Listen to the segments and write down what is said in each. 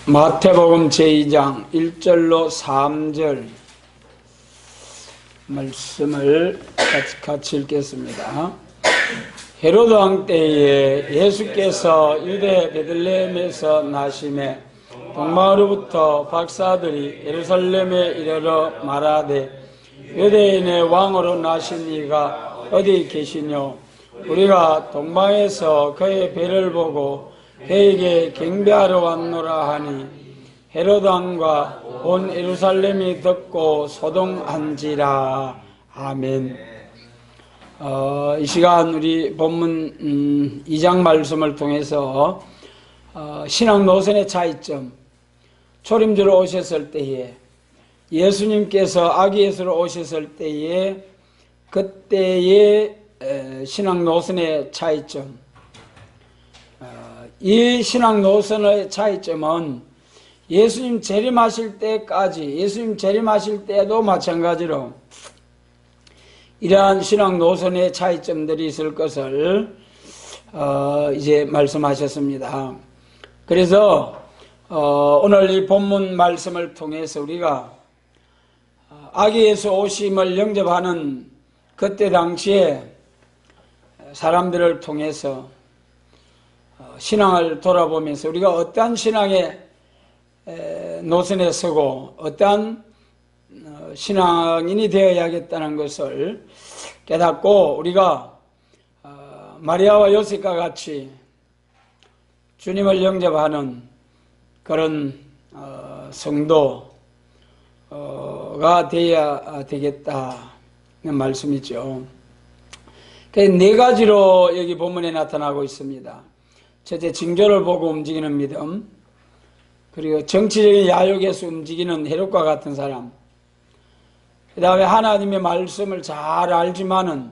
마태복음 제2장 1절로 3절 말씀을 같이 읽겠습니다. 헤로드 왕 때에 예수께서 유대 베들레헴에서 나심에 동방으로부터 박사들이 예루살렘에 이르러 말하되 유대인의 왕으로 나신 이가 어디 계시뇨? 우리가 동방에서 그의 배를 보고 그에게 경배하러 왔노라 하니 헤로드 왕과 온 예루살렘이 듣고 소동한지라. 아멘. 이 시간 우리 본문 2장 말씀을 통해서 신앙 노선의 차이점, 초림주로 오셨을 때에 예수님께서 아기 예수로 오셨을 때에 그때의 신앙 노선의 차이점, 이 신앙 노선의 차이점은 예수님 재림하실 때까지, 예수님 재림하실 때도 마찬가지로 이러한 신앙 노선의 차이점들이 있을 것을 이제 말씀하셨습니다. 그래서 오늘 이 본문 말씀을 통해서 우리가 아기 예수 오심을 영접하는 그때 당시에 사람들을 통해서 신앙을 돌아보면서 우리가 어떠한 신앙의 노선에 서고 어떠한 신앙인이 되어야겠다는 것을 깨닫고 우리가 마리아와 요셉과 같이 주님을 영접하는 그런 성도가 되어야 되겠다는 말씀이죠. 네 가지로 여기 본문에 나타나고 있습니다. 첫째, 징조를 보고 움직이는 믿음, 그리고 정치적인 야욕에서 움직이는 헤롯과 같은 사람, 그 다음에 하나님의 말씀을 잘 알지만은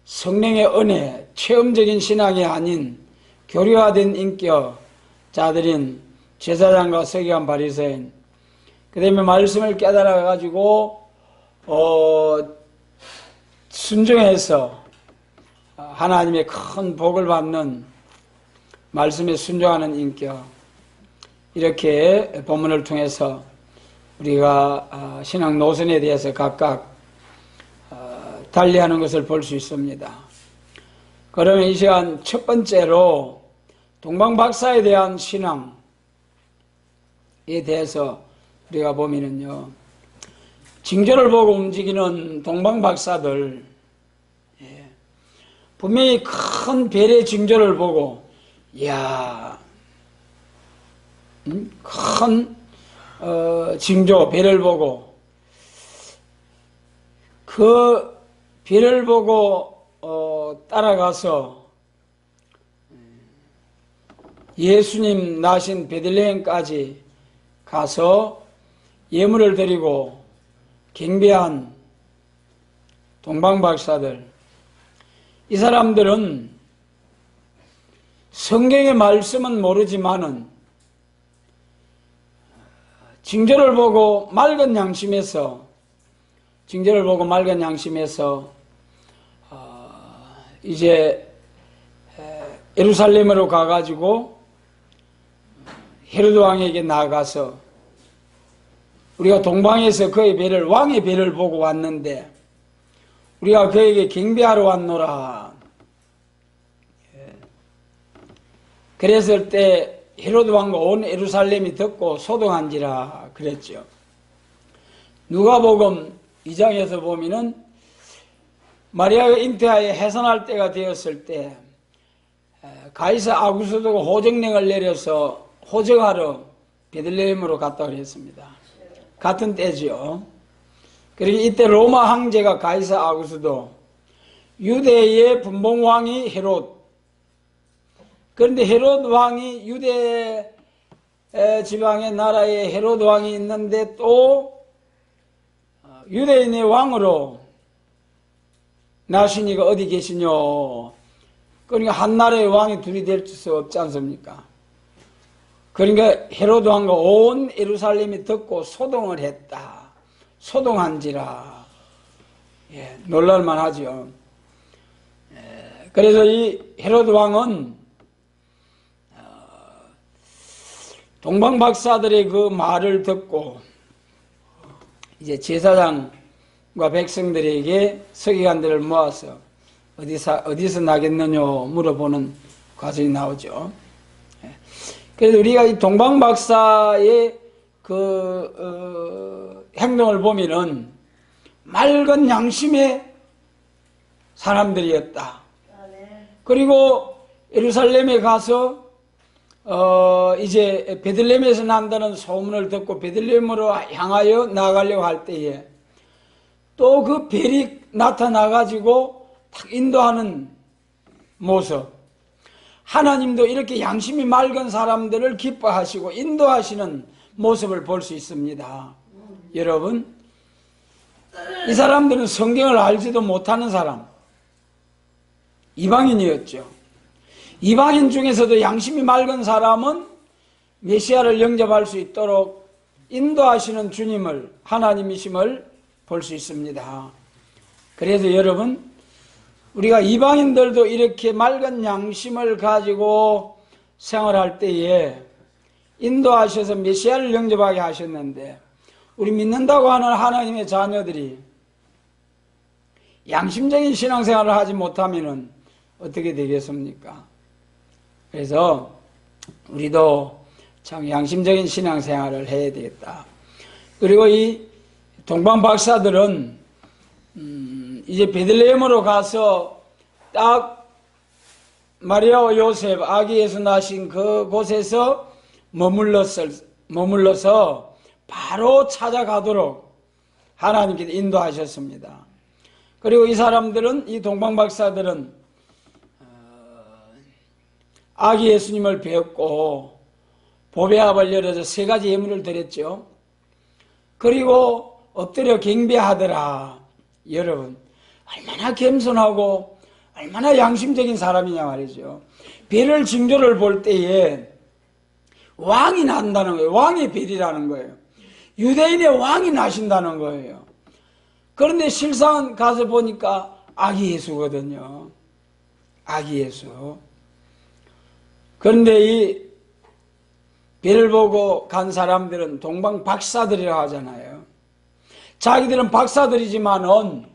성령의 은혜, 체험적인 신앙이 아닌 교류화된 인격자들인 제사장과 서기관 바리새인, 그 다음에 말씀을 깨달아 가지고 순종해서 하나님의 큰 복을 받는 말씀에 순종하는 인격, 이렇게 본문을 통해서 우리가 신앙 노선에 대해서 각각 달리하는 것을 볼 수 있습니다. 그러면 이 시간 첫 번째로 동방박사에 대한 신앙에 대해서 우리가 보면은요, 징조를 보고 움직이는 동방박사들, 분명히 큰 별의 징조를 보고, 이야, 큰 징조, 별을 보고, 그 별을 보고 따라가서 예수님 나신 베들레헴까지 가서 예물을 드리고 경배한 동방박사들, 이 사람들은 성경의 말씀은 모르지만은 징조를 보고 맑은 양심에서 이제 예루살렘으로 가가지고 헤로드 왕에게 나아가서 우리가 동방에서 그의 배를, 왕의 배를 보고 왔는데 우리가 그에게 경배하러 왔노라. 그랬을 때 헤로드 왕과 온 예루살렘이 듣고 소동한지라 그랬죠. 누가복음 2장에서 보면은 마리아가 잉태하여 해산할 때가 되었을 때 가이사 아구스도가 호정령을 내려서 호정하러 베들레헴으로 갔다고 했습니다. 같은 때죠. 그리고 이때 로마 황제가 가이사 아구스도, 유대의 분봉왕이 헤롯. 그런데 헤롯 왕이 유대 지방의 나라에 헤롯 왕이 있는데 또 유대인의 왕으로 나신 이가 어디 계시뇨? 그러니까 한 나라의 왕이 둘이 될 수 없지 않습니까? 그러니까 헤롯 왕과 온 예루살렘이 듣고 소동을 했다. 소동한지라. 놀랄만 하죠. 그래서 이 헤롯 왕은 동방 박사들의 그 말을 듣고 이제 제사장과 백성들에게 서기관들을 모아서 어디서 나겠느냐 물어보는 과정이 나오죠. 그래서 우리가 이 동방 박사의 행동을 보면은 맑은 양심의 사람들이었다. 그리고 예루살렘에 가서 이제 베들레헴에서 난다는 소문을 듣고 베들레헴으로 향하여 나가려고 할 때에 또 그 별이 나타나가지고 탁 인도하는 모습, 하나님도 이렇게 양심이 맑은 사람들을 기뻐하시고 인도하시는 모습을 볼 수 있습니다. 여러분, 이 사람들은 성경을 알지도 못하는 사람, 이방인이었죠. 이방인 중에서도 양심이 맑은 사람은 메시아를 영접할 수 있도록 인도하시는 주님을, 하나님이심을 볼 수 있습니다. 그래서 여러분, 우리가 이방인들도 이렇게 맑은 양심을 가지고 생활할 때에 인도하셔서 메시아를 영접하게 하셨는데, 우리 믿는다고 하는 하나님의 자녀들이 양심적인 신앙생활을 하지 못하면 어떻게 되겠습니까? 그래서 우리도 참 양심적인 신앙생활을 해야 되겠다. 그리고 이 동방 박사들은 이제 베들레헴으로 가서 딱 마리아와 요셉, 아기 예수 나신 그곳에서 머물러서 바로 찾아가도록 하나님께서 인도하셨습니다. 그리고 이 사람들은, 이 동방 박사들은 아기 예수님을 배웠고 보배합을 열어서 3가지 예물을 드렸죠. 그리고 엎드려 경배하더라. 여러분, 얼마나 겸손하고 얼마나 양심적인 사람이냐 말이죠. 별을 징조를 볼 때에 왕이 난다는 거예요. 왕의 별이라는 거예요. 유대인의 왕이 나신다는 거예요. 그런데 실상 가서 보니까 아기 예수거든요. 아기 예수. 그런데 이 별을 보고 간 사람들은 동방 박사들이라고 하잖아요. 자기들은 박사들이지만은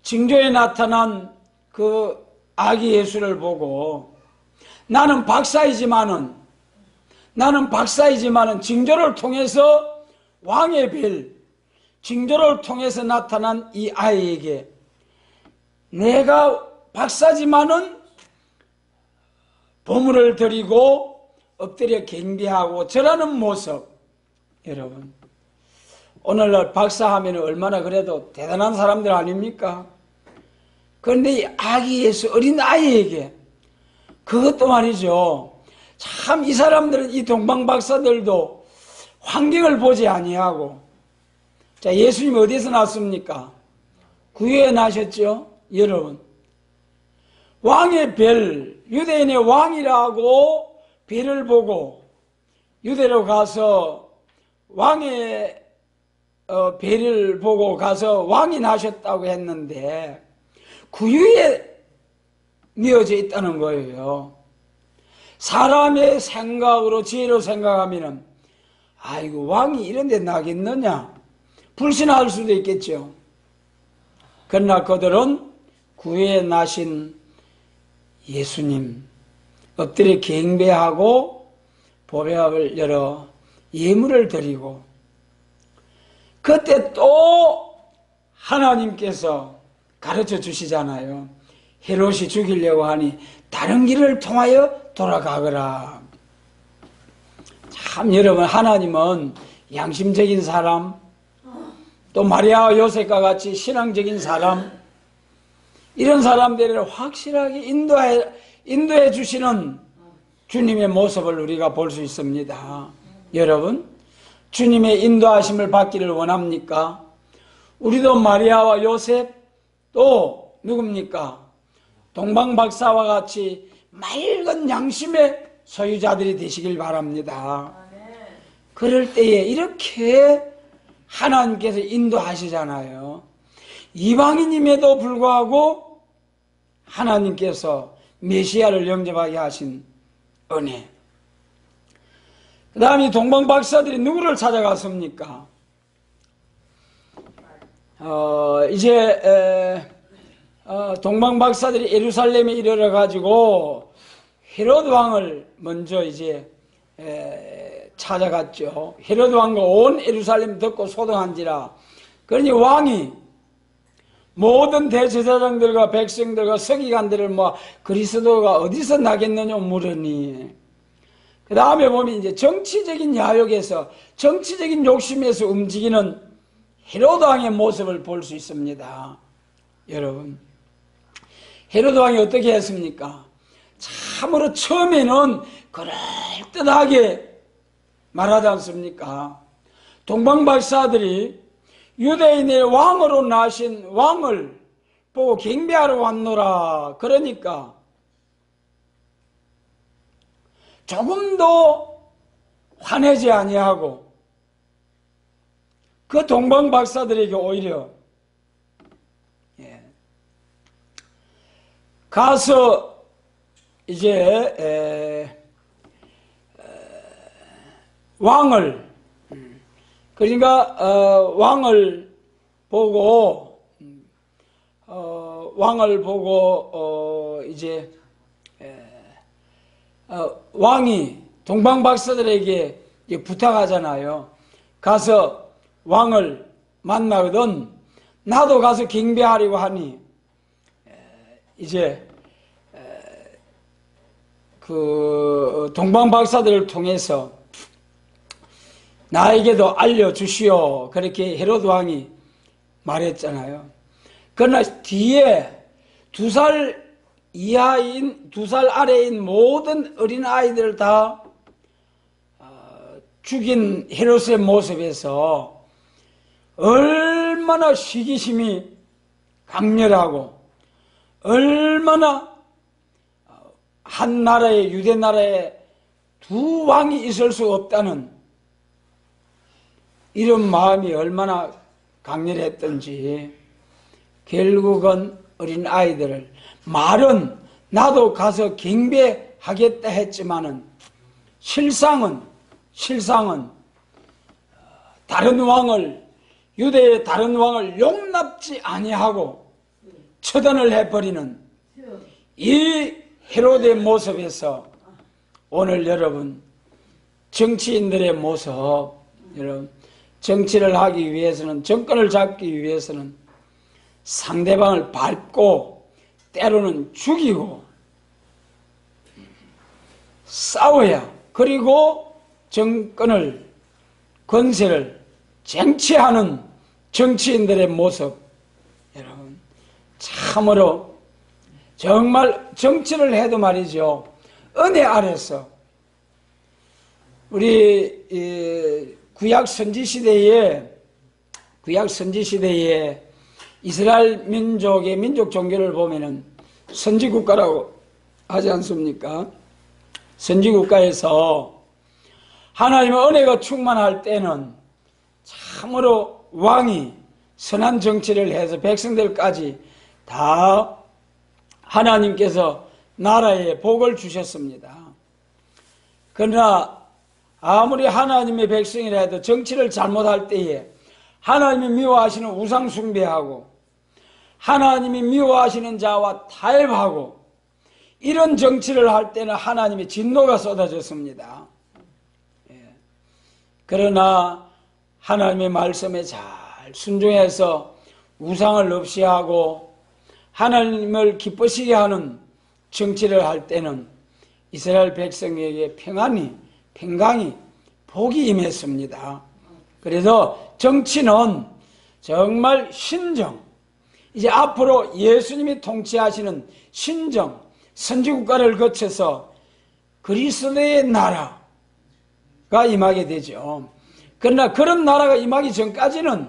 징조에 나타난 그 아기 예수를 보고 나는 박사이지만은 징조를 통해서 왕의 별, 징조를 통해서 나타난 이 아이에게 내가 박사지만은 보물을 드리고 엎드려 경배하고 절하는 모습. 여러분, 오늘날 박사하면 얼마나 그래도 대단한 사람들 아닙니까? 그런데 이 아기 예수 어린 아이에게 그것도 말이죠. 참 이 사람들은, 이 동방 박사들도 환경을 보지 아니하고, 자, 예수님 어디에서 났습니까? 구유에 나셨죠? 여러분, 왕의 별, 유대인의 왕이라고 별을 보고 유대로 가서 왕의 별을 보고 가서 왕이 나셨다고 했는데 구유에 미어져 있다는 거예요. 사람의 생각으로, 지혜로 생각하면 아이고 왕이 이런 데 나겠느냐 불신할 수도 있겠죠. 그러나 그들은 구유에 나신 예수님 엎드려 경배하고 보배합을 열어 예물을 드리고, 그때 또 하나님께서 가르쳐 주시잖아요. 헤롯이 죽이려고 하니 다른 길을 통하여 돌아가거라. 참 여러분, 하나님은 양심적인 사람, 또 마리아와 요셉과 같이 신앙적인 사람, 이런 사람들을 확실하게 인도해 주시는 주님의 모습을 우리가 볼 수 있습니다. 여러분, 주님의 인도하심을 받기를 원합니까? 우리도 마리아와 요셉, 또 누굽니까? 동방 박사와 같이 맑은 양심의 소유자들이 되시길 바랍니다. 그럴 때에 이렇게 하나님께서 인도하시잖아요. 이방인임에도 불구하고 하나님께서 메시아를 영접하게 하신 은혜. 그 다음에 이 동방 박사들이 누구를 찾아갔습니까? 동방 박사들이 예루살렘에 이르러 가지고 헤롯 왕을 먼저 이제 찾아갔죠. 헤롯 왕과 온 예루살렘 듣고 소동한지라. 그러니 왕이 모든 대제사장들과 백성들과 서기관들을 그리스도가 어디서 나겠느냐 물으니, 그 다음에 보면 이제 정치적인 야욕에서, 정치적인 욕심에서 움직이는 헤롯 왕의 모습을 볼 수 있습니다. 여러분, 헤롯 왕이 어떻게 했습니까? 참으로 처음에는 그럴듯하게 말하지 않습니까? 동방 박사들이 유대인의 왕으로 나신 왕을 보고 경배하러 왔노라. 그러니까 조금도 화내지 아니하고 그 동방 박사들에게 오히려 가서 이제 왕을, 그러니까 왕을 보고 이제 왕이 동방 박사들에게 부탁하잖아요. 가서 왕을 만나거든 나도 가서 경배하려고 하니 이제 그 동방 박사들을 통해서 나에게도 알려주시오. 그렇게 헤롯 왕이 말했잖아요. 그러나 뒤에 2살 이하인, 2살 아래인 모든 어린아이들을 다 죽인 헤롯의 모습에서 얼마나 시기심이 강렬하고 얼마나 한 나라에, 유대 나라에 2 왕이 있을 수 없다는 이런 마음이 얼마나 강렬했던지 결국은 어린 아이들을, 말은 나도 가서 경배하겠다 했지만은 실상은 다른 왕을, 유대의 다른 왕을 용납지 아니하고 처단을 해버리는 이 헤롯의 모습에서 오늘 여러분 정치인들의 모습, 여러분 정치를 하기 위해서는, 정권을 잡기 위해서는 상대방을 밟고 때로는 죽이고 싸워야, 그리고 정권을, 권세를 쟁취하는 정치인들의 모습, 여러분 참으로 정말 정치를 해도 말이죠, 은혜 아래서 우리 구약 선지 시대에 이스라엘 민족의 민족 종교를 보면은 선지국가라고 하지 않습니까? 선지국가에서 하나님의 은혜가 충만할 때는 참으로 왕이 선한 정치를 해서 백성들까지 다 하나님께서 나라에 복을 주셨습니다. 그러나 아무리 하나님의 백성이라 해도 정치를 잘못할 때에 하나님이 미워하시는 우상 숭배하고 하나님이 미워하시는 자와 타협하고 이런 정치를 할 때는 하나님의 진노가 쏟아졌습니다. 그러나 하나님의 말씀에 잘 순종해서 우상을 없이 하고 하나님을 기쁘시게 하는 정치를 할 때는 이스라엘 백성에게 평강이 복이 임했습니다. 그래서 정치는 정말 신정, 이제 앞으로 예수님이 통치하시는 신정, 선지국가를 거쳐서 그리스도의 나라가 임하게 되죠. 그러나 그런 나라가 임하기 전까지는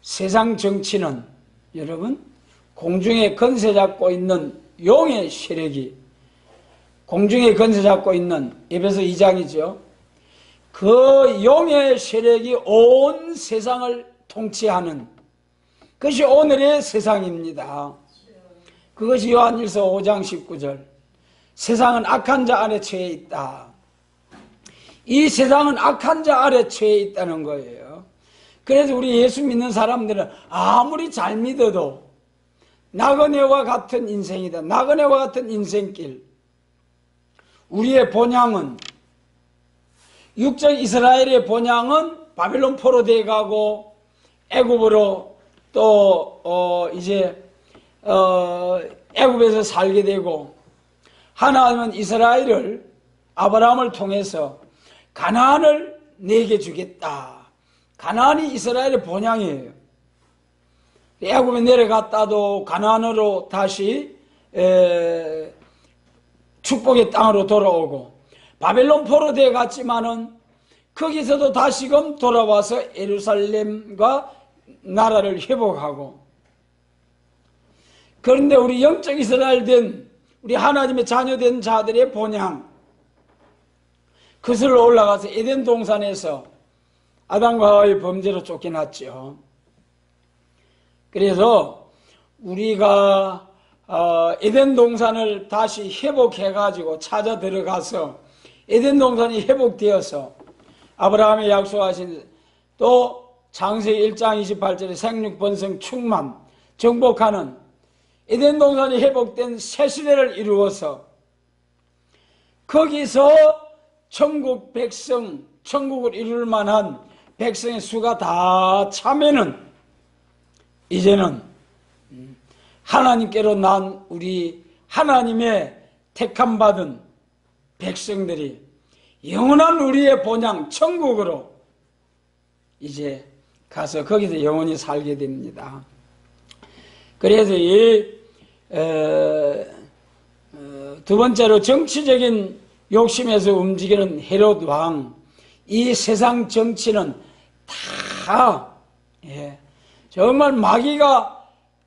세상 정치는 여러분 공중에 건세 잡고 있는 용의 세력이, 공중에 건세 잡고 있는 에베소 2장이죠. 그 용의 세력이 온 세상을 통치하는 그것이 오늘의 세상입니다. 그것이 요한일서 5장 19절. 세상은 악한 자 안에 처해 있다. 이 세상은 악한 자 아래 처해 있다는 거예요. 그래서 우리 예수 믿는 사람들은 아무리 잘 믿어도 나그네와 같은 인생이다. 나그네와 같은 인생길. 우리의 본향은, 육적 이스라엘의 본향은 바빌론 포로되어 가고 애굽으로 또 애굽에서 살게 되고, 하나님은 이스라엘을, 아브라함을 통해서 가나안을 내게 주겠다. 가나안이 이스라엘의 본향이에요. 애굽에 내려갔다도 가나안으로 다시 축복의 땅으로 돌아오고, 바벨론 포로되어 갔지만은 거기서도 다시금 돌아와서 예루살렘과 나라를 회복하고, 그런데 우리 영적 이스라엘 된 우리 하나님의 자녀된 자들의 본향, 그슬로 올라가서 에덴 동산에서 아담과 하와의 범죄로 쫓겨났죠. 그래서 우리가 에덴 동산을 다시 회복해가지고 찾아 들어가서 에덴 동산이 회복되어서 아브라함이 약속하신, 또 창세기 1장 28절에 생육 번성 충만 정복하는 에덴 동산이 회복된 새 시대를 이루어서 거기서 천국 백성, 천국을 이룰 만한 백성의 수가 다 차면은 이제는 하나님께로 난 우리 하나님의 택함 받은 백성들이 영원한 우리의 본향 천국으로 이제 가서 거기서 영원히 살게 됩니다. 그래서 두 번째로 정치적인 욕심에서 움직이는 헤롯 왕, 이 세상 정치는 다 정말 마귀가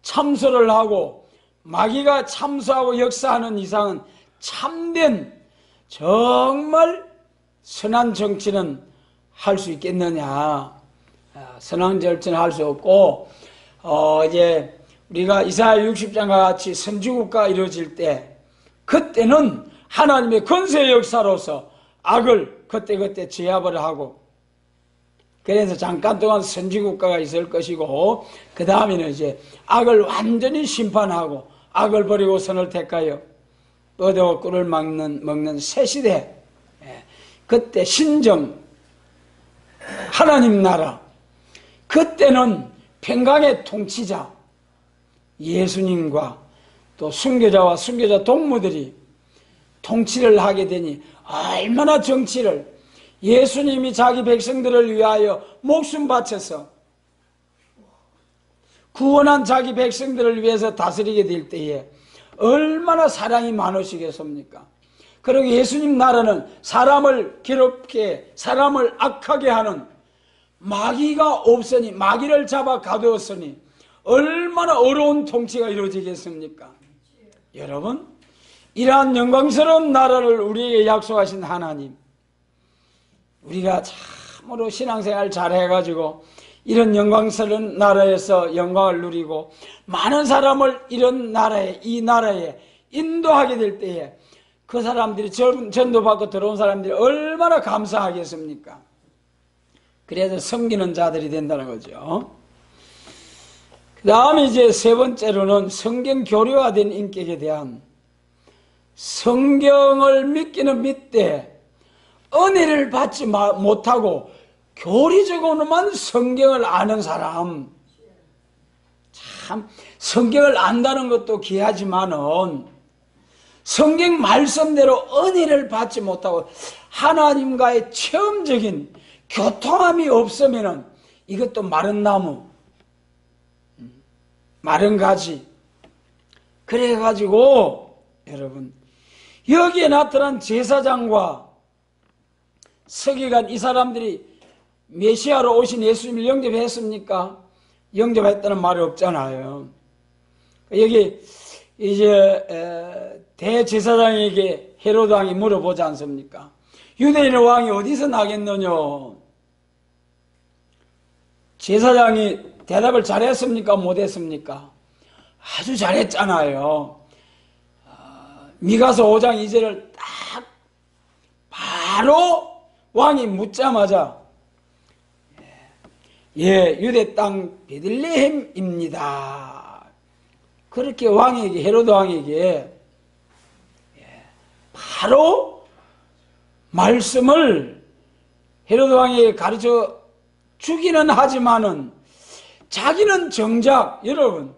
참소를 하고 마귀가 참소하고 역사하는 이상은 참된 정말 선한 정치는 할 수 있겠느냐. 선한 정치는 할 수 없고, 이제 우리가 이사야 60장과 같이 선지국가가 이루어질 때, 그때는 하나님의 권세의 역사로서 악을 그때그때 제압을 하고, 그래서 잠깐 동안 선지국가가 있을 것이고, 그 다음에는 이제 악을 완전히 심판하고 악을 버리고 선을 택하여 뻗어 꿀을 먹는 새 시대, 그때 신정 하나님 나라, 그때는 평강의 통치자 예수님과 또 순교자와 순교자 동무들이 통치를 하게 되니, 얼마나 정치를, 예수님이 자기 백성들을 위하여 목숨 바쳐서 구원한 자기 백성들을 위해서 다스리게 될 때에 얼마나 사랑이 많으시겠습니까? 그리고 예수님 나라는 사람을 괴롭게, 사람을 악하게 하는 마귀가 없으니, 마귀를 잡아 가두었으니 얼마나 어려운 통치가 이루어지겠습니까? 여러분, 이러한 영광스러운 나라를 우리에게 약속하신 하나님, 우리가 참으로 신앙생활 잘 해가지고 이런 영광스러운 나라에서 영광을 누리고 많은 사람을 이런 나라에, 이 나라에 인도하게 될 때에 그 사람들이, 전도받고 들어온 사람들이 얼마나 감사하겠습니까? 그래서 섬기는 자들이 된다는 거죠. 그 다음에 이제 세 번째로는 성경 교류화된 인격에 대한, 성경을 믿기는 믿되 은혜를 받지 못하고 교리적으로만 성경을 아는 사람, 참 성경을 안다는 것도 귀하지만은 성경 말씀대로 은혜를 받지 못하고 하나님과의 체험적인 교통함이 없으면은 이것도 마른 나무, 마른 가지. 그래가지고 여러분, 여기에 나타난 제사장과 서기관, 이 사람들이 메시아로 오신 예수님을 영접했습니까? 영접했다는 말이 없잖아요. 여기 이제 대제사장에게 헤로드 왕이 물어보지 않습니까? 유대인의 왕이 어디서 나겠느냐? 제사장이 대답을 잘했습니까? 못했습니까? 아주 잘했잖아요. 미가서 5장 2절을 딱 바로 왕이 묻자마자 예, 유대 땅 베들레헴입니다. 그렇게 왕에게, 헤로드 왕에게 바로 말씀을 헤로드 왕에게 가르쳐 주기는 하지만은 자기는 정작, 여러분,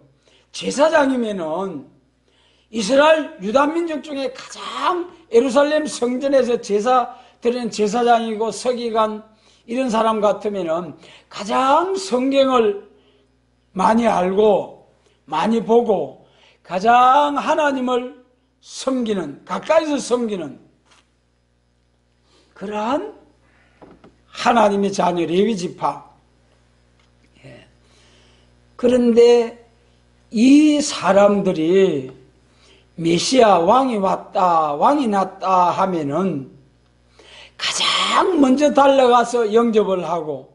제사장이면은 이스라엘 유다 민족 중에 가장 예루살렘 성전에서 제사 드리는 제사장이고 서기관 이런 사람 같으면은 가장 성경을 많이 알고 많이 보고 가장 하나님을 섬기는, 가까이서 섬기는 그러한 하나님의 자녀 레위 지파. 그런데 이 사람들이 메시아 왕이 왔다, 왕이 났다 하면은 가장 먼저 달려가서 영접을 하고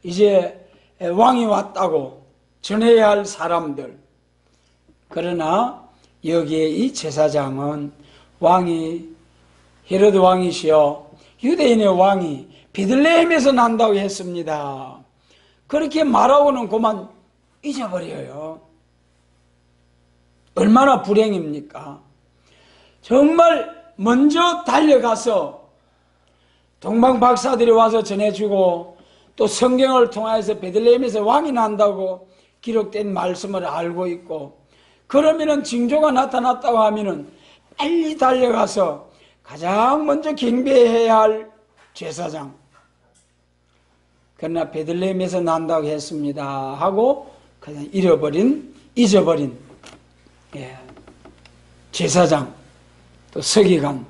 이제 왕이 왔다고 전해야 할 사람들. 그러나 여기에 이 제사장은 왕이 헤로드 왕이시여 유대인의 왕이 베들레헴에서 난다고 했습니다. 그렇게 말하고는 그만 잊어버려요. 얼마나 불행입니까? 정말 먼저 달려가서 동방 박사들이 와서 전해주고 또 성경을 통해서 베들레헴에서 왕이 난다고 기록된 말씀을 알고 있고 그러면은 징조가 나타났다고 하면은 빨리 달려가서 가장 먼저 경배해야 할 제사장. 그러나 베들레헴에서 난다고 했습니다 하고 그냥 잊어버린 제사장 또 서기관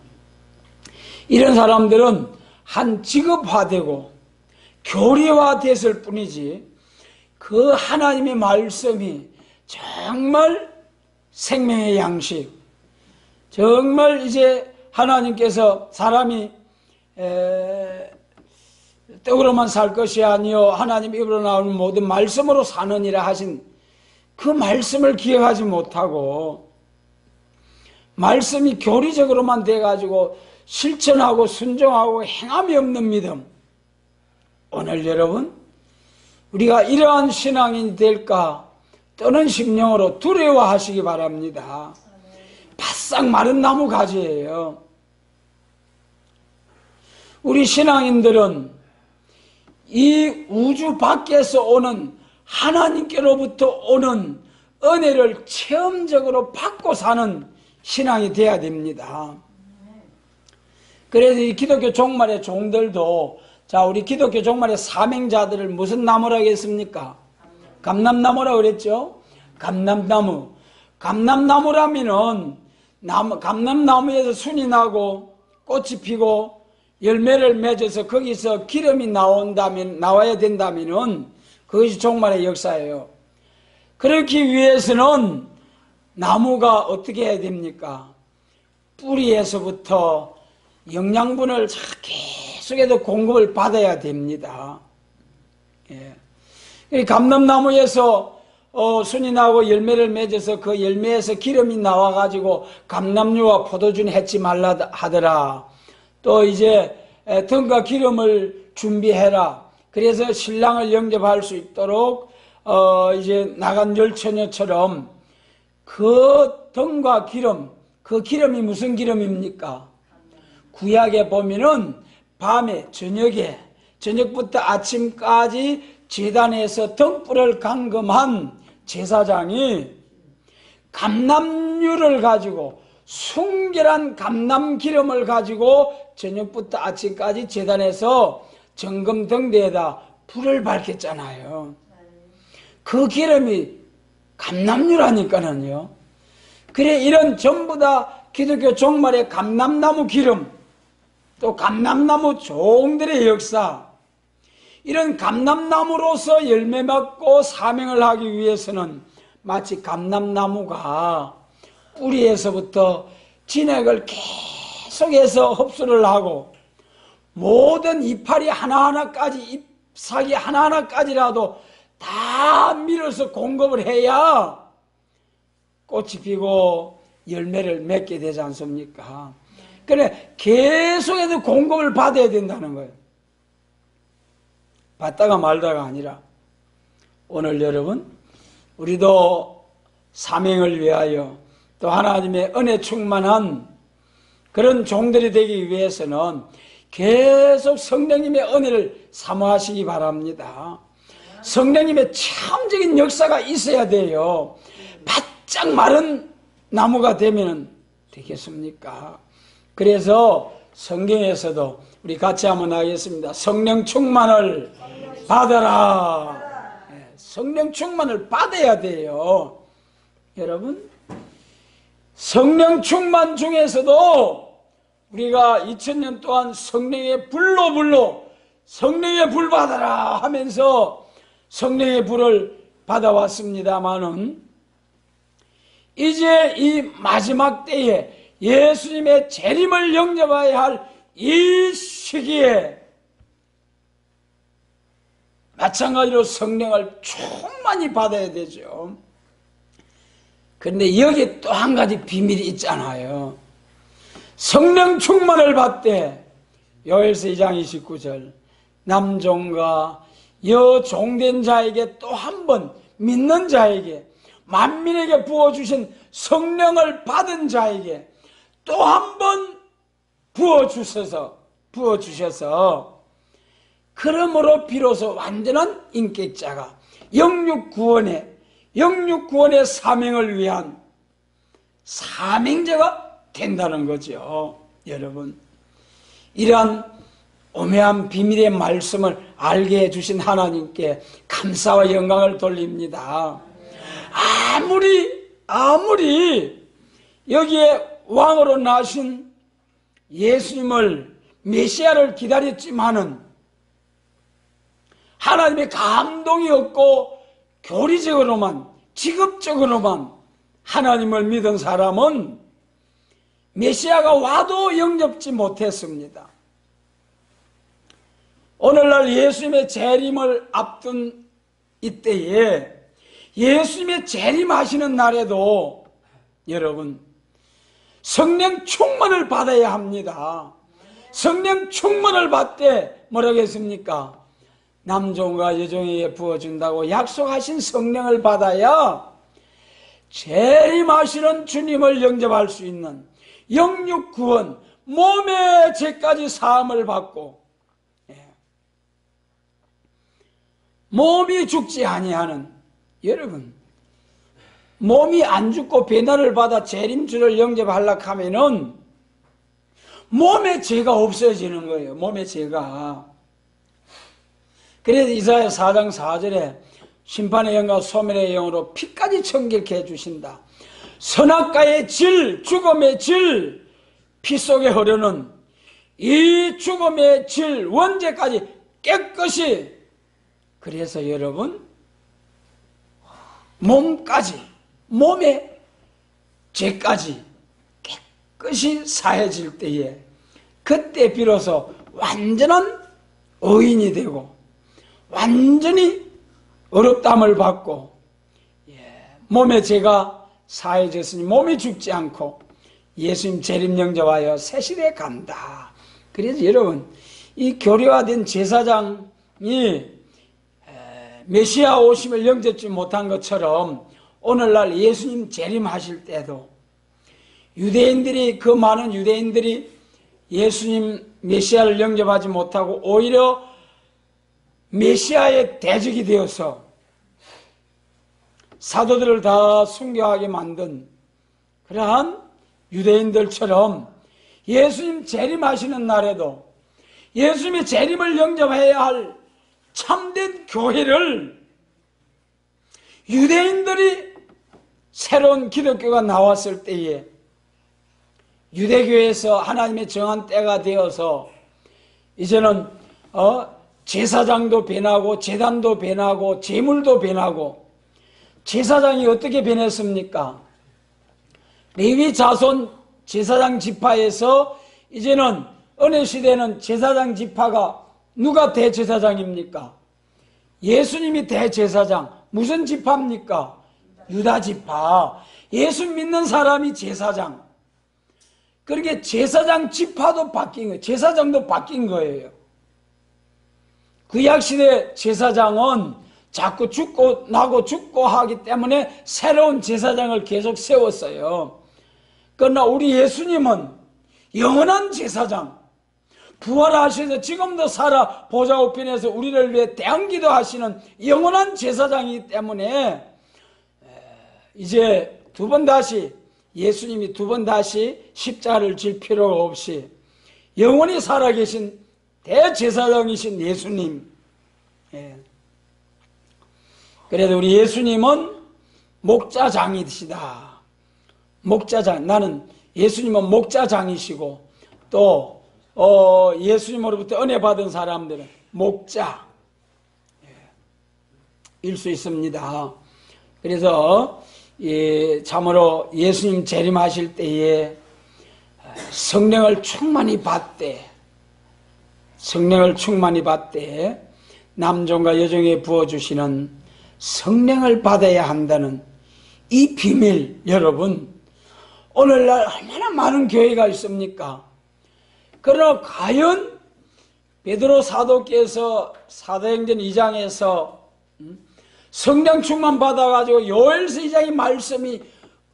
이런 사람들은 한 직업화되고 교리화됐을 뿐이지 그 하나님의 말씀이 정말 생명의 양식, 정말 이제 하나님께서 사람이 떡으로만 살 것이 아니요 하나님 입으로 나오는 모든 말씀으로 사느니라 하신 그 말씀을 기억하지 못하고 말씀이 교리적으로만 돼가지고 실천하고 순종하고 행함이 없는 믿음. 오늘 여러분 우리가 이러한 신앙이 될까 떠는 심령으로 두려워하시기 바랍니다. 바싹 마른 나무 가지예요. 우리 신앙인들은 이 우주 밖에서 오는 하나님께로부터 오는 은혜를 체험적으로 받고 사는 신앙이 돼야 됩니다. 그래서 이 기독교 종말의 종들도 자 우리 기독교 종말의 사명자들을 무슨 나무라고 했습니까? 감람나무라고 그랬죠? 감람나무. 감람나무라면은 감람나무에서 순이 나고 꽃이 피고 열매를 맺어서 거기서 기름이 나와야 된다면은 그것이 종말의 역사예요. 그렇기 위해서는 나무가 어떻게 해야 됩니까? 뿌리에서부터 영양분을 계속해서 공급을 받아야 됩니다. 감람나무에서 순이 나고 열매를 맺어서 그 열매에서 기름이 나와가지고 감람류와 포도주는 해치 말라 하더라. 또 이제 등과 기름을 준비해라. 그래서 신랑을 영접할 수 있도록 이제 나간 열처녀처럼 그 등과 기름, 그 기름이 무슨 기름입니까? 구약에 보면은 밤에 저녁부터 아침까지 제단에서 등불을 감금한 제사장이 감람류를 가지고 순결한 감람 기름을 가지고 저녁부터 아침까지 제단에서 정금 등대에다 불을 밝혔잖아요. 그 기름이 감람류라니까는요. 그래 이런 전부 다 기독교 종말의 감람나무 기름 또 감람나무 종들의 역사 이런 감람나무로서 열매 맺고 사명을 하기 위해서는 마치 감람나무가 뿌리에서부터 진액을 계속해서 흡수를 하고 모든 이파리 하나하나까지 잎사귀 하나하나까지라도 다 밀어서 공급을 해야 꽃이 피고 열매를 맺게 되지 않습니까? 그래 계속해서 공급을 받아야 된다는 거예요. 받다가 말다가 아니라. 오늘 여러분 우리도 사명을 위하여 또 하나님의 은혜 충만한 그런 종들이 되기 위해서는 계속 성령님의 은혜를 사모하시기 바랍니다. 성령님의 체험적인 역사가 있어야 돼요. 바짝 마른 나무가 되면 되겠습니까? 그래서 성경에서도 우리 같이 한번 하겠습니다. 성령 충만을 받아라. 성령 충만을 받아야 돼요. 여러분 성령 충만 중에서도 우리가 2000년 동안 성령의 불로 성령의 불 받아라 하면서 성령의 불을 받아왔습니다마는 이제 이 마지막 때에 예수님의 재림을 영접해야 할 이 시기에 마찬가지로 성령을 충만히 받아야 되죠. 그런데 여기 또 한 가지 비밀이 있잖아요. 성령 충만을 받되 요엘서 2장 29절 남종과 여종된 자에게 또 한 번 믿는 자에게 만민에게 부어주신 성령을 받은 자에게 또 한 번 부어주셔서 그러므로 비로소 완전한 인격자가 영육 구원의 사명을 위한 사명자가 된다는 거죠. 여러분 이러한 오묘한 비밀의 말씀을 알게 해주신 하나님께 감사와 영광을 돌립니다. 아무리 여기에 왕으로 나신 예수님을 메시아를 기다렸지만은 하나님의 감동이 없고 교리적으로만 직업적으로만 하나님을 믿은 사람은 메시아가 와도 영접지 못했습니다. 오늘날 예수님의 재림을 앞둔 이때에 예수님의 재림하시는 날에도 여러분 성령 충만을 받아야 합니다. 성령 충만을 받되 뭐라고 했습니까? 남종과 여종에게 부어준다고 약속하신 성령을 받아야 재림하시는 주님을 영접할 수 있는 영육 구원, 몸의 죄까지 사함을 받고 몸이 죽지 아니하는 여러분 몸이 안 죽고 배난을 받아 재림주를 영접하려고 하면은 몸의 죄가 없어지는 거예요. 몸의 죄가. 그래서 이사야 4장 4절에 심판의 영과 소멸의 영으로 피까지 청결케 해주신다. 선악과의 질, 죽음의 질, 피 속에 흐르는 이 죽음의 질, 원죄까지 깨끗이. 그래서 여러분 몸의 죄까지 깨끗이 사해질 때에 그때 비로소 완전한 의인이 되고 완전히 어렵담을 받고 몸의 죄가 사해졌으니 몸이 죽지 않고 예수님 재림 영접하여 새 시대에 간다. 그래서 여러분 이 교리화된 제사장이 메시아 오심을 영접지 못한 것처럼 오늘날 예수님 재림하실 때도 그 많은 유대인들이 예수님 메시아를 영접하지 못하고 오히려 메시아의 대적이 되어서 사도들을 다 순교하게 만든 그러한 유대인들처럼 예수님 재림하시는 날에도 예수님의 재림을 영접해야 할 참된 교회를 유대인들이 새로운 기독교가 나왔을 때에 유대교에서 하나님의 정한 때가 되어서 이제는 제사장도 변하고 제단도 변하고 제물도 변하고 제사장이 어떻게 변했습니까? 레위 자손 제사장 지파에서 이제는 어느 시대는 제사장 지파가 누가 대제사장입니까? 예수님이 대제사장. 무슨 지파입니까? 유다 지파. 예수 믿는 사람이 제사장. 그렇게 제사장 지파도 바뀐 거예요. 제사장도 바뀐 거예요. 구약시대 제사장은 자꾸 죽고 나고 죽고 하기 때문에 새로운 제사장을 계속 세웠어요. 그러나 우리 예수님은 영원한 제사장, 부활하셔서 지금도 살아 보좌 우편에서 우리를 위해 대항기도 하시는 영원한 제사장이기 때문에 이제 두 번 다시 예수님이 두 번 다시 십자가를 질 필요가 없이 영원히 살아계신 대제사장이신 예수님. 그래도 우리 예수님은 목자장이시다. 목자장. 나는 예수님은 목자장이시고 또 예수님으로부터 은혜 받은 사람들은 목자일 수 있습니다. 그래서 참으로 예수님 재림하실 때에 성령을 충만히 받되 남종과 여종에 부어주시는 성령을 받아야 한다는 이 비밀, 여러분 오늘날 얼마나 많은 교회가 있습니까? 그러나 과연 베드로 사도께서 사도행전 2장에서 성령 충만 받아가지고 요엘서 2장의 말씀이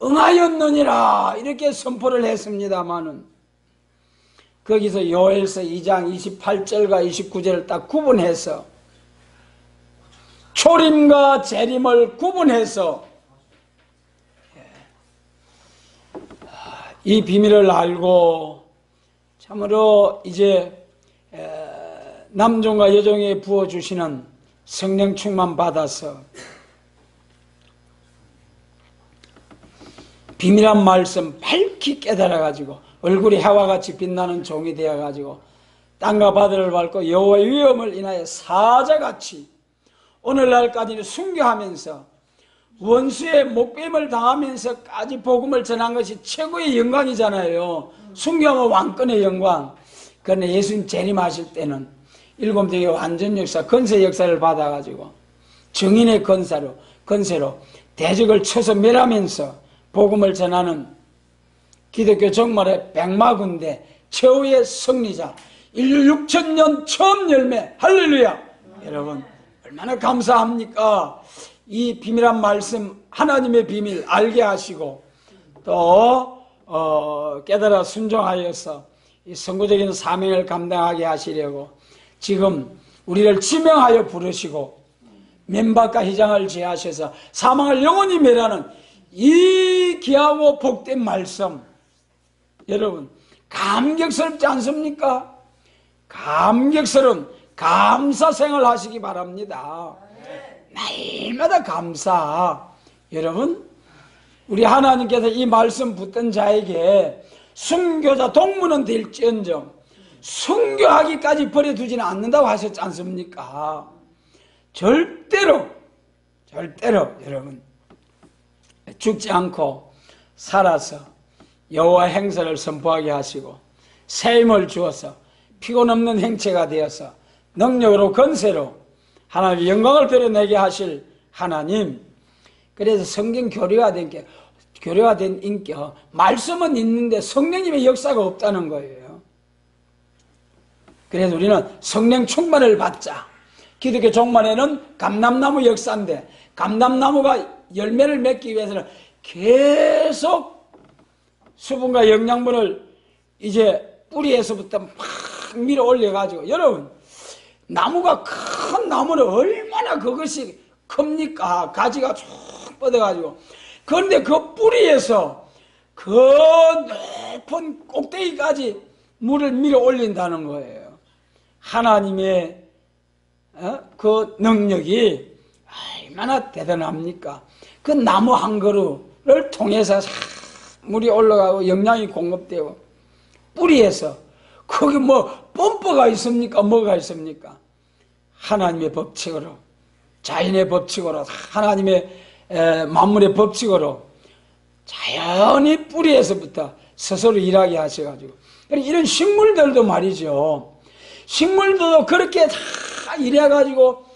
응하였느니라 이렇게 선포를 했습니다마는 거기서 요엘서 2장 28절과 29절을 딱 구분해서 초림과 재림을 구분해서 이 비밀을 알고 참으로 이제 남종과 여종에 부어주시는 성령 충만 받아서 비밀한 말씀 밝히 깨달아가지고 얼굴이 해와 같이 빛나는 종이 되어가지고 땅과 바다를 밟고 여호와의 위엄을 인하여 사자같이 오늘날까지는 순교하면서 원수의 목배임을 당하면서까지 복음을 전한 것이 최고의 영광이잖아요. 순교하면 왕권의 영광. 그러나 예수님 재림하실 때는 일곱경의 완전 역사, 건세 역사를 받아가지고 정인의 건세로 대적을 쳐서 멸하면서 복음을 전하는 기독교 정말의 백마군대 최후의 승리자, 인류 6,000년 처음 열매. 할렐루야. 여러분 얼마나 감사합니까? 이 비밀한 말씀, 하나님의 비밀 알게 하시고 또 깨달아 순종하여서 이 선구적인 사명을 감당하게 하시려고 지금 우리를 지명하여 부르시고 맨바과 희장을 제하셔서 사망을 영원히 멸하는 이 귀하고 복된 말씀, 여러분 감격스럽지 않습니까? 감격스러운 감사생활 하시기 바랍니다. 날마다 감사. 여러분 우리 하나님께서 이 말씀 붙든 자에게 순교자 동무는 될지언정 순교하기까지 버려두지는 않는다고 하셨지 않습니까? 절대로 여러분 죽지 않고 살아서 여호와 행사를 선포하게 하시고 새 힘을 주어서 피곤 없는 행체가 되어서 능력으로 건세로 하나님의 영광을 드러내게 하실 하나님. 그래서 성경 교류화된 인격, 말씀은 있는데 성령님의 역사가 없다는 거예요. 그래서 우리는 성령 충만을 받자. 기독교 종말에는 감람나무 역사인데 감람나무가 열매를 맺기 위해서는 계속 수분과 영양분을 이제 뿌리에서부터 막 밀어 올려가지고, 여러분 나무가 큰 나무는 얼마나 그것이 큽니까? 가지가 쭉 뻗어가지고. 그런데 그 뿌리에서 그 높은 꼭대기까지 물을 밀어 올린다는 거예요. 하나님의 그 능력이 얼마나 대단합니까? 그 나무 한 그루를 통해서 물이 올라가고 영양이 공급되고 뿌리에서 거기 뭐 펌프가 있습니까? 뭐가 있습니까? 하나님의 법칙으로, 자연의 법칙으로, 하나님의 만물의 법칙으로 자연히 뿌리에서부터 스스로 일하게 하셔가지고, 이런 식물들도 말이죠. 식물들도 그렇게 다 일해가지고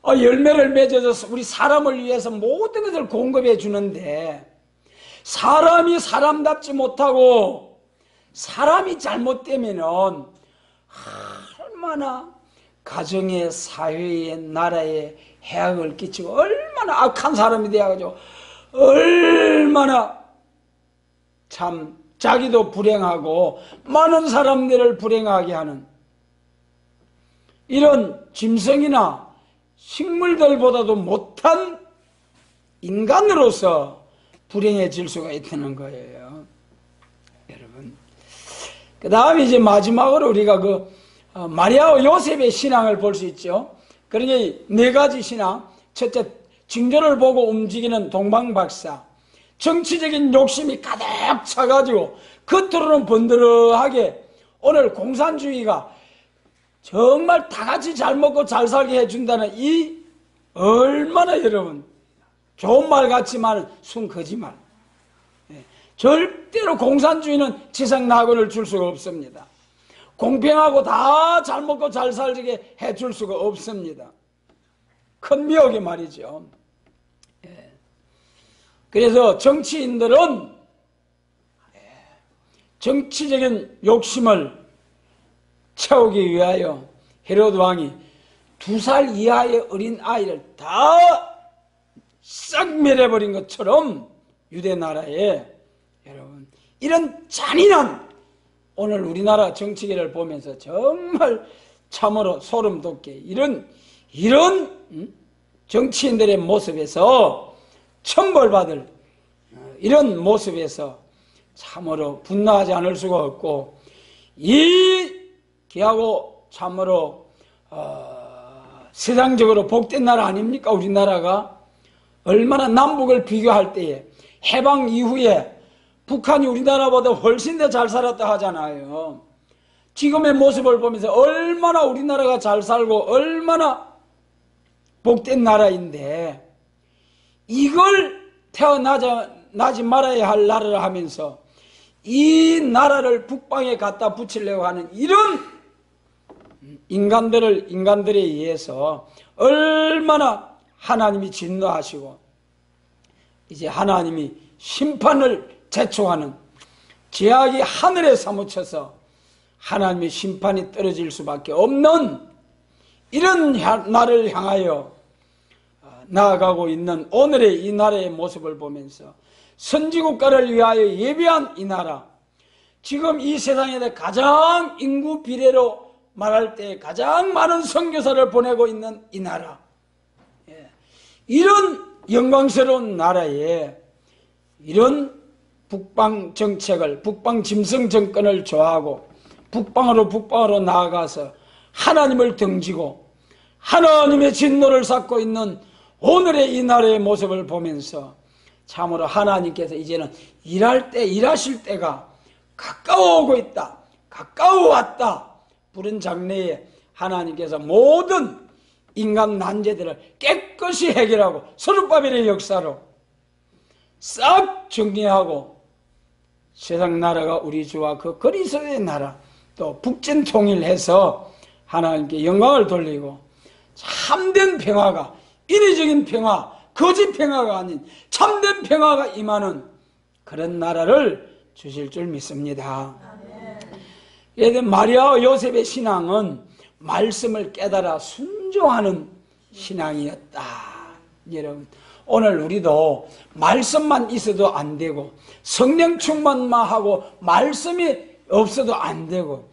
열매를 맺어서 우리 사람을 위해서 모든 것을 공급해 주는데, 사람이 사람답지 못하고 사람이 잘못되면은 얼마나 가정에, 사회에, 나라에 해악을 끼치고 얼마나 악한 사람이 되어가지고 얼마나 참 자기도 불행하고 많은 사람들을 불행하게 하는 이런 짐승이나 식물들보다도 못한 인간으로서 불행해질 수가 있다는 거예요. 여러분, 그 다음에 이제 마지막으로 우리가 마리아와 요셉의 신앙을 볼 수 있죠. 그러니 네 가지 신앙. 첫째, 징조를 보고 움직이는 동방박사. 정치적인 욕심이 가득 차가지고 겉으로는 번들어하게 오늘 공산주의가 정말 다 같이 잘 먹고 잘 살게 해준다는 이 얼마나 여러분 좋은 말 같지만 순 거짓말. 절대로 공산주의는 지상 낙원을 줄 수가 없습니다. 공평하고 다 잘 먹고 잘 살게 해줄 수가 없습니다. 큰 미혹이 말이죠. 그래서 정치인들은 정치적인 욕심을 채우기 위하여 헤로드 왕이 2살 이하의 어린 아이를 다 싹 멸해버린 것처럼 유대 나라에 여러분 이런 잔인한 오늘 우리나라 정치계를 보면서 정말 참으로 소름 돋게 이런 정치인들의 모습에서 천벌받을 이런 모습에서 참으로 분노하지 않을 수가 없고 이 귀하고 참으로 세상적으로 복된 나라 아닙니까? 우리나라가 얼마나 남북을 비교할 때에 해방 이후에 북한이 우리나라보다 훨씬 더 잘 살았다 하잖아요. 지금의 모습을 보면서 얼마나 우리나라가 잘 살고 얼마나 복된 나라인데 이걸 태어나지 말아야 할 나라를 하면서 이 나라를 북방에 갖다 붙이려고 하는 이런 인간들에 의해서 얼마나 하나님이 진노하시고 이제 하나님이 심판을 제초하는 제약이 하늘에 사무쳐서 하나님의 심판이 떨어질 수밖에 없는 이런 날을 향하여 나아가고 있는 오늘의 이 나라의 모습을 보면서 선지국가를 위하여 예비한 이 나라, 지금 이 세상에 가장 인구 비례로 말할 때 가장 많은 선교사를 보내고 있는 이 나라, 이런 영광스러운 나라에 이런 북방 정책을, 북방 짐승 정권을 좋아하고 북방으로 나아가서 하나님을 등지고 하나님의 진노를 쌓고 있는 오늘의 이 나라의 모습을 보면서 참으로 하나님께서 이제는 일하실 때가 가까워오고 있다, 가까워왔다. 부른 장래에 하나님께서 모든 인간 난제들을 깨끗이 해결하고 서룻바벨의 역사로 싹 정리하고 세상 나라가 우리 주와 그 그리스도의 나라 또 북진 통일해서 하나님께 영광을 돌리고 참된 평화가, 인위적인 평화, 거짓 평화가 아닌 참된 평화가 임하는 그런 나라를 주실 줄 믿습니다. 예를 마리아와 요셉의 신앙은 말씀을 깨달아 순종하는 신앙이었다. 여러분, 오늘 우리도 말씀만 있어도 안 되고 성령 충만만 하고 말씀이 없어도 안 되고,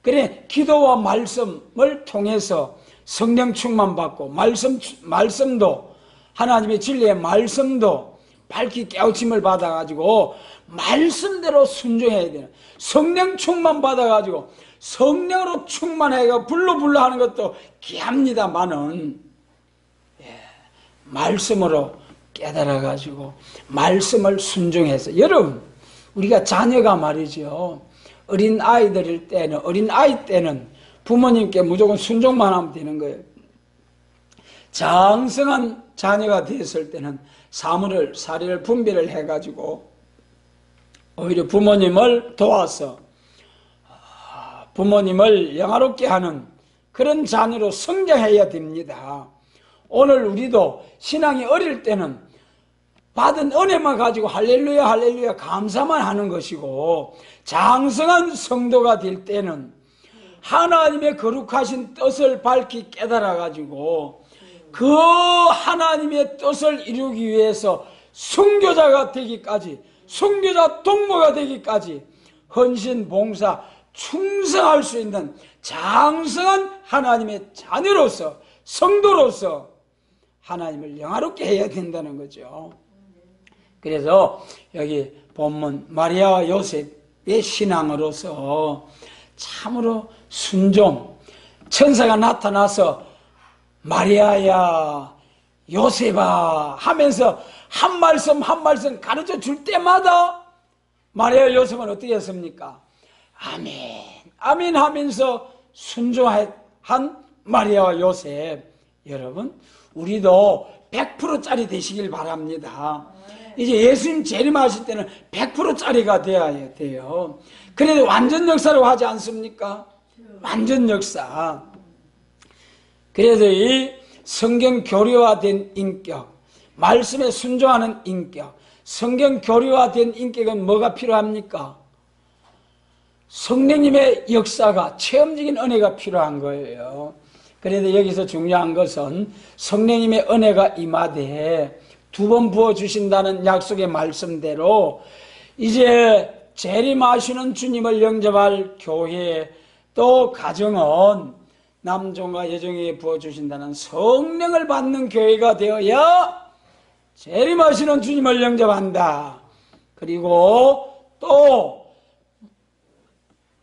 그래 기도와 말씀을 통해서 성령 충만 받고 말씀도 하나님의 진리의 말씀도 밝히 깨우침을 받아가지고 말씀대로 순종해야 되는, 성령 충만 받아가지고 성령으로 충만해가 불러 하는 것도 귀합니다만은 말씀으로 깨달아가지고 말씀을 순종해서, 여러분 우리가 자녀가 말이죠, 어린 아이 때는 부모님께 무조건 순종만 하면 되는 거예요. 장성한 자녀가 됐을 때는 사리를 분별을 해가지고 오히려 부모님을 도와서 부모님을 영화롭게 하는 그런 자녀로 성장해야 됩니다. 오늘 우리도 신앙이 어릴 때는 받은 은혜만 가지고 할렐루야 할렐루야 감사만 하는 것이고, 장성한 성도가 될 때는 하나님의 거룩하신 뜻을 밝히 깨달아 가지고 그 하나님의 뜻을 이루기 위해서 순교자가 되기까지, 순교자 동무가 되기까지 헌신, 봉사, 충성할 수 있는 장성한 하나님의 자녀로서, 성도로서 하나님을 영화롭게 해야 된다는 거죠. 그래서 여기 본문 마리아와 요셉의 신앙으로서 참으로 순종, 천사가 나타나서 마리아야 요셉아 하면서 한 말씀 한 말씀 가르쳐 줄 때마다 마리아 요셉은 어떻게 했습니까? 아멘 아멘 하면서 순종한 마리아와 요셉. 여러분, 우리도 100%짜리 되시길 바랍니다. 이제 예수님 재림하실 때는 100%짜리가 되어야 돼요. 그래도 완전 역사라고 하지 않습니까? 완전 역사. 그래서 이 성경 교류화된 인격, 말씀에 순종하는 인격, 성경 교류화된 인격은 뭐가 필요합니까? 성령님의 역사가, 체험적인 은혜가 필요한 거예요. 그래도 여기서 중요한 것은 성령님의 은혜가 임하되 2번 부어주신다는 약속의 말씀대로 이제 재림하시는 주님을 영접할 교회, 또 가정은 남종과 여종에게 부어주신다는 성령을 받는 교회가 되어야 재림하시는 주님을 영접한다. 그리고 또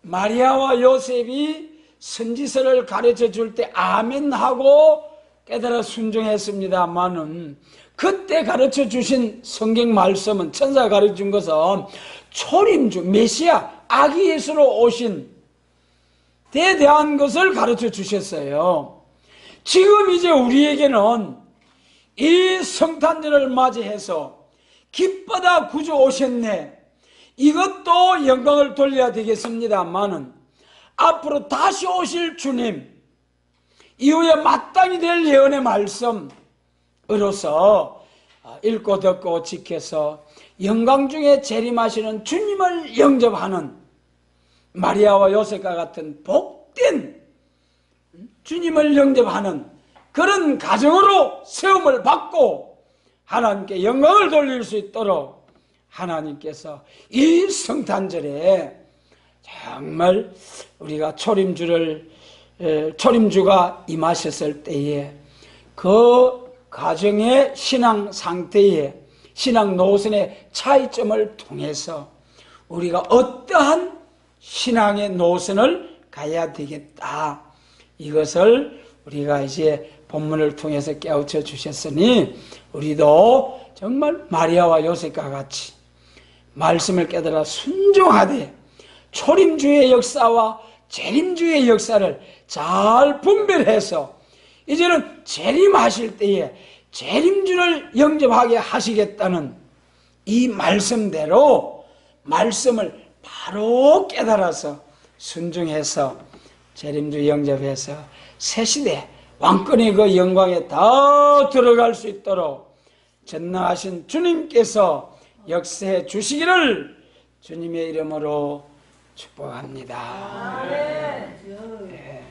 마리아와 요셉이 선지서를 가르쳐 줄 때 아멘 하고 깨달아 순종했습니다만은, 그때 가르쳐 주신 성경 말씀은, 천사가 가르쳐 준 것은 초림주 메시아 아기 예수로 오신 데 대한 것을 가르쳐 주셨어요. 지금 이제 우리에게는 이 성탄절을 맞이해서 기쁘다 구주 오셨네, 이것도 영광을 돌려야 되겠습니다만은, 앞으로 다시 오실 주님, 이후에 마땅히 될 예언의 말씀으로서 읽고 듣고 지켜서 영광 중에 재림하시는 주님을 영접하는 마리아와 요셉과 같은 복된 주님을 영접하는 그런 가정으로 세움을 받고 하나님께 영광을 돌릴 수 있도록 하나님께서 이 성탄절에 정말 우리가 초림주가 임하셨을 때에 그 가정의 신앙 상태에, 신앙 노선의 차이점을 통해서 우리가 어떠한 신앙의 노선을 가야 되겠다, 이것을 우리가 이제 본문을 통해서 깨우쳐 주셨으니 우리도 정말 마리아와 요셉과 같이 말씀을 깨달아 순종하되 초림주의 역사와 재림주의 역사를 잘 분별해서 이제는 재림하실 때에 재림주를 영접하게 하시겠다는 이 말씀대로 말씀을 바로 깨달아서 순종해서 재림주 영접해서 새시대 왕권의 그 영광에 다 들어갈 수 있도록 전능하신 주님께서 역사해 주시기를 주님의 이름으로 축복합니다. 네.